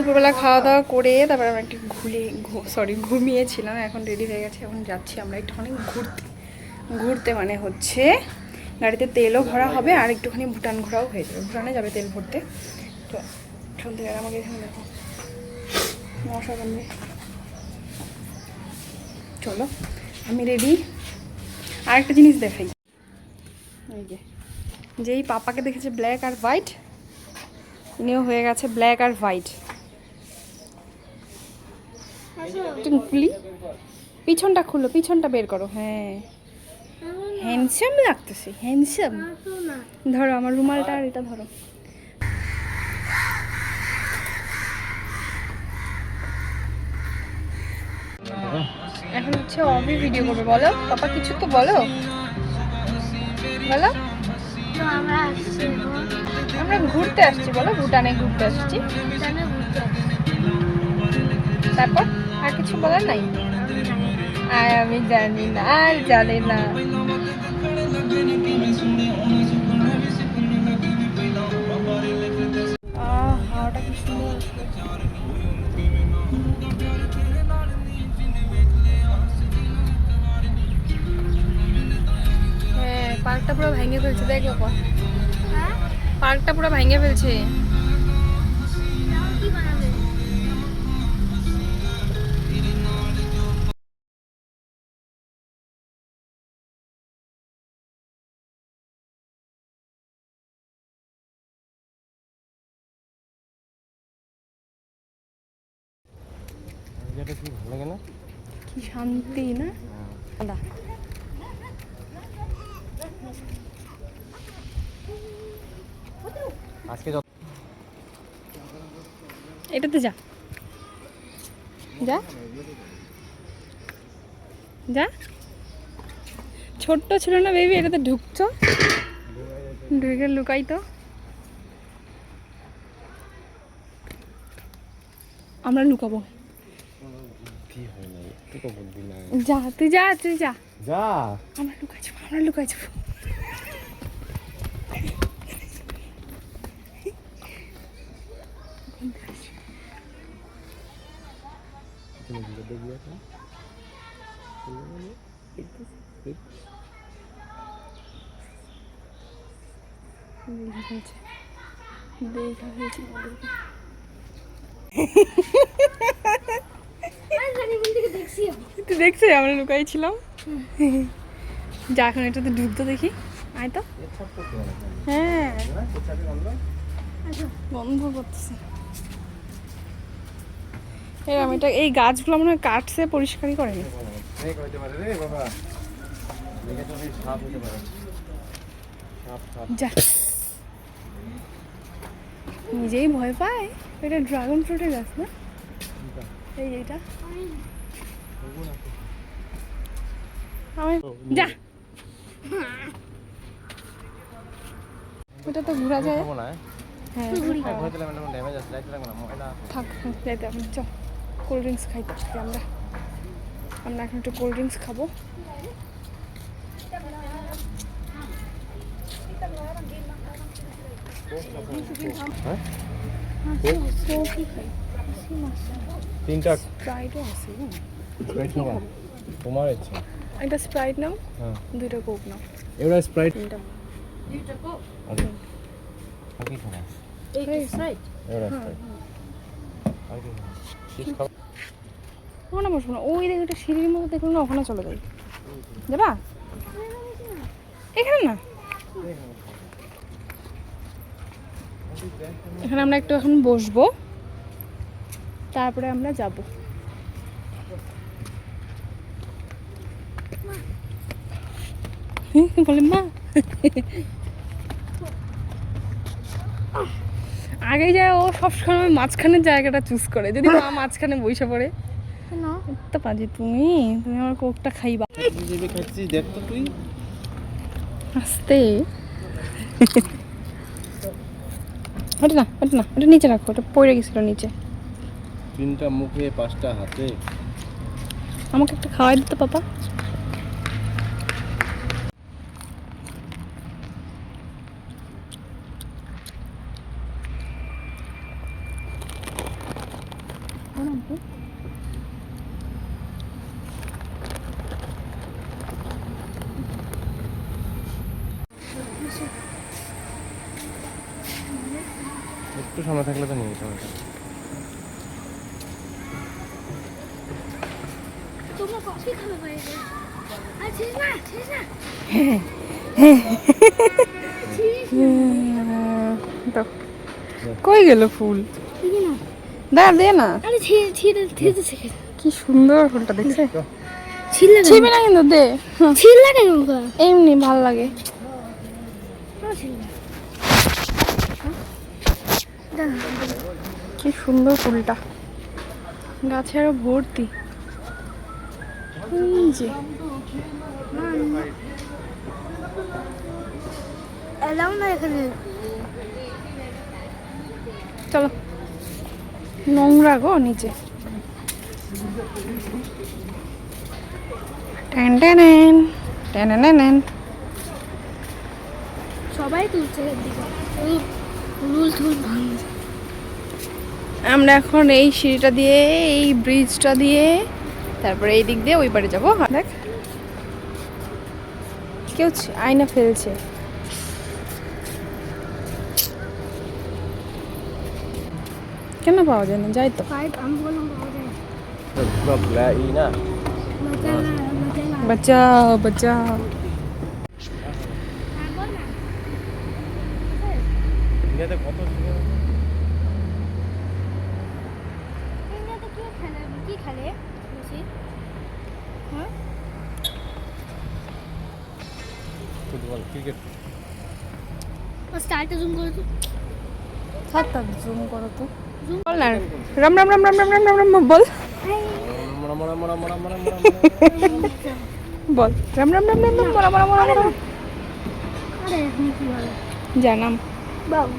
দুপুরবেলা খাওয়া দাওয়া করে তারপর আমরা একটু ঘুমিয়েছিলাম। এখন রেডি হয়ে গেছে, এখন যাচ্ছি আমরা একটুখানি ঘুরতে মানে হচ্ছে গাড়িতে তেলও ভরা হবে আর একটুখানি ভুটান ঘোরাও হয়ে যাবে। ভুটানে যাবে তেল ভরতে। তো এখান থেকে আমাকে এখানে দেখো মশা কামড়ে। চলো আমি রেডি। আর একটা জিনিস দেখাই, এই যেই পাপাকে দেখেছে ব্ল্যাক আর হোয়াইট, ইনিও হয়ে গেছে ব্ল্যাক আর হোয়াইট। খুলি, পিছনটা খুলো, পিছনটা বের করো। হ্যাঁ হ্যান্ডসাম লাগতেছে, হ্যান্ডসাম। ধরো আমার রুমালটা আর এটা ধরো। এখন হচ্ছে অবি ভিডিও করবে। বলো পাপা কিছু তো বলো, বলো। আমরা ঘুরতে আসছি, বলো ভুটানে ঘুরতে আসছি। তারপর আর কিছু বলার নাই? আর আমি জানি না, আর জানি না। হাওয়াটা কি সুন্দর। হ্যাঁ পার্কটা পুরো ভেঙে ফেলছে, দেখ বাবা, পার্কটা পুরো ভেঙে ফেলছে। কি শান্তি না। এটাতে যা যা যা, ছোট্ট ছিল না বেবি, এটাতে ঢুকছো, ঢুকে লুকাই তো। আমরা লুকাবো। যা তুই যা, তুই যা, আমরা লুকাই যাবো, আমরা লুকাই যাবো। দেখা হয়েছে তুই দেখছি আমরা লুকাইছিলাম। যা এখন এটাতে ঢুকতো দেখি, আয় তো। হ্যাঁ বন্ধ করতেছে। এরকম এটা, এই গাছগুলো মনে হয় কাটছে, পরিষ্কারই করেনি। যা, নিজেই ভয় পায়। এটা ড্রাগন ফ্রুটের গাছ না? এইটা যা, ওটা তো ঘোরা যায়। হ্যাঁ থাক, যাইতে হবে। চ কোল্ড ড্রিঙ্কস খাইতে আসছি আমরা। আমরা এখন একটু কোল্ড ড্রিঙ্কস খাবো। তিনটা স্প্রাইটও আছে। তোমার ইচ্ছা। একটা স্প্রাইট নাও, দুইটা কোক নাও। এবার স্প্রাইট তিনটা কোক। ওকে আর কি খাবে? এই স্প্রাইট। এবার স্প্রাইট আর কি খাবে? ওখানে বসবো না, ওই দেখে একটা সিঁড়ির মতো দেখলো না, ওখানে চলে যাই। যাবা এখানে না, এখানে আমরা একটু এখন বসবো, তারপরে আমরা যাব। বলে মা আগে যায়, ও সবসময় মাঝখানের জায়গাটা চুজ করে। যদি মা মাঝখানে বসে পড়ে তো পাজি, তুমি তুমি আমার কোকটা খাইবা। দেখ তো তুই আস্তে। ওটা না, ওটা না, ওটা নিচে রাখো, ওটা পড়ে গেছিল নিচে। তিনটা মুখে পাঁচটা হাতে, আমাকে একটা খাওয়াই দিত পাপা। একটু সময় থাকলে তো নিয়ে যেতে হবে। তোমরা কফি খাবে বাইরে? আর ছিস না, ছিস না। তো কই গেল ফুল? দে না। আরে ছিঁড়ে শিখে। কি সুন্দর ফুলটা দেখছে। ছিঁড়লে ছিবে না কিন্তু দে। ছিঁড়লে কেন গো? এমনি ভাল লাগে। কি সুন্দর ফুলটা, গাছে আরো ভর্তি। এই যে এলাও না এখানে। চলো, নোংরা গো নিচে। Ten ten ten ten. সবাই তুলছে এদিকে। রুল তুল ভাঙছে। আমরা এখন এই সিঁড়িটা দিয়ে, এই ব্রিজটা দিয়ে, তারপরে এই দিক দিয়ে ওই পারে যাবো। দেখ কেউ আয়না ফেলছে। কেন পাওয়া যায় না? যাই তো। পাইপ আমি বললাম পাওয়া যায়। পুরো ব্ল্যাক ই না, বাঁচাও বাঁচাও। ইন্ডিয়াতে কত ইন্ডিয়াতে কি খেলে বেশি? হ্যাঁ ফুটবল, ক্রিকেট। স্টার্টে জুম করে তো। সাতটা জুম করো তো। বল না, রাম রাম রাম রাম রাম রাম রাম রাম বল। মরা মরা মরা মরা মরা মরা বল রাম রাম রাম রাম রাম মরা মরা মরা মরা। আরে এখন কি বলে? জানাম বাবু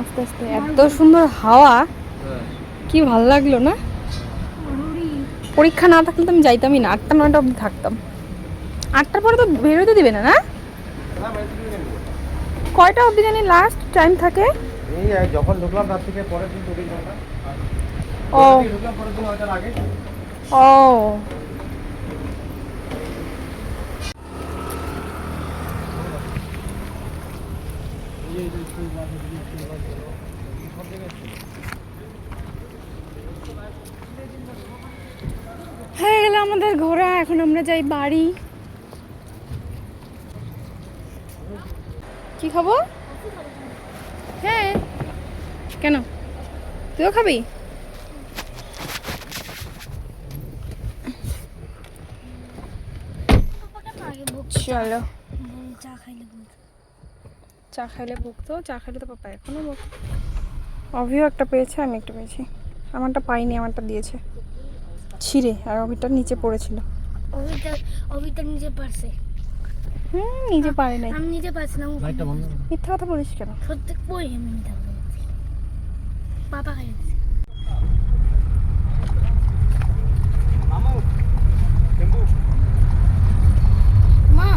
আস্তে আস্তে। এত সুন্দর হাওয়া, কি ভাল লাগলো না? পরীক্ষা না থাকলে তো আমি যাইতামই না, 8টা 9টা অবধি থাকতাম। 8টার পরে তো বেরোতে দিবে না? না কয়টা অবধি জানি লাস্ট টাইম থাকে? এই যখন ঢুকলাম তার থেকে পরের দিন 24 ঘন্টা। ও ঢুকলাম পরের দিন হয়তো আগে। ও হয়ে গেল আমাদের ঘোরা। এখন আমরা যাই বাড়ি। কি খাবো? হ্যাঁ কেন, তুইও খাবি? চলো, চা খাইলে বলতো। চা খাইলে ভুগতো। চা খাইলে তো পাপা এখনো ভুগতো। অভিও একটা পেয়েছে, আমি একটা পেয়েছি। আমারটা পাইনি, আমারটা দিয়েছে ছিঁড়ে, আর অভিটা নিচে পড়েছিল। অভিটা নিজে পারছে। নিজে পারে নাই। আমি নিজে পারছি না। লাইটটা বন্ধ করো। মিথ্যা কথা বলিস কেন? সত্যি কই আমি নিতে পারছি। পাপা খাই দিছে। মা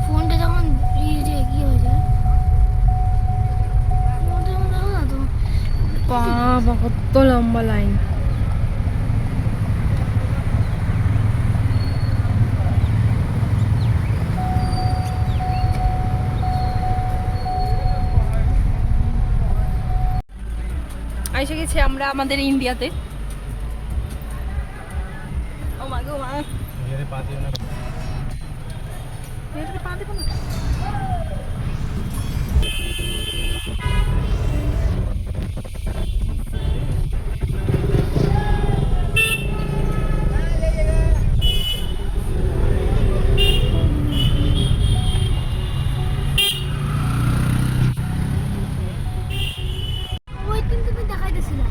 ফোনটা যখন কি হয়ে যায়, ফোনটা যখন দেখো না তো বাবা কত লম্বা লাইন। এসে গেছি আমরা আমাদের ইন্ডিয়াতে। ও মা গো মা, এর পা দিও না। এটাতে পা দেবো না। ওই দিন তুমি দেখাইতেছিলা।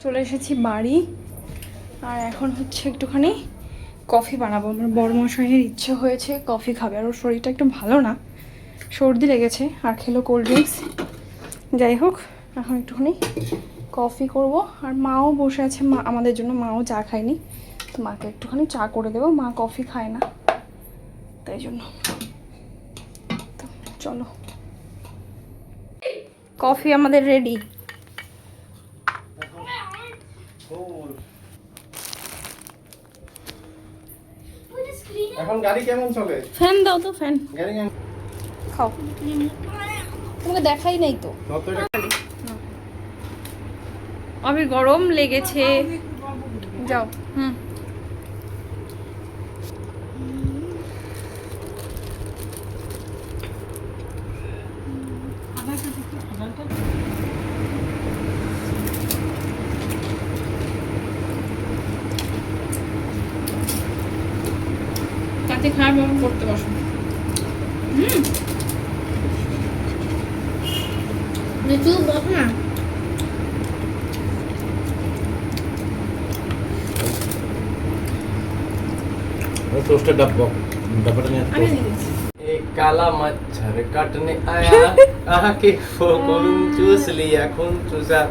চলে এসেছি বাড়ি। আর এখন হচ্ছে একটুখানি কফি বানাবো। আমার বড় মশাইয়ের ইচ্ছে হয়েছে কফি খাবে, আর ওর শরীরটা একটু ভালো না, সর্দি লেগেছে, আর খেলো কোল্ড ড্রিঙ্কস। যাই হোক, এখন একটুখানি কফি করব। আর মাও বসে আছে, মা আমাদের জন্য, মাও চা খায়নি, তো মাকে একটুখানি চা করে দেবো। মা কফি খায় না, তাই জন্য। তো চলো, কফি আমাদের রেডি। এখন গাড়ি কেমন চলে? ফ্যান দাও তো, ফ্যান গাড়ি কেমন? খাও। তোমাকে দেখাই নাই তো। কত এটা? আমি গরম লেগেছে, যাও। কাতে খারাপ ভাবে পড়তে বসো। নিচু বক না। टोस्टर डब्बा नहीं আমি নিয়ে গেছি। एक काला मच्छर काटने आया आके फोन चूस लिया खून चूसा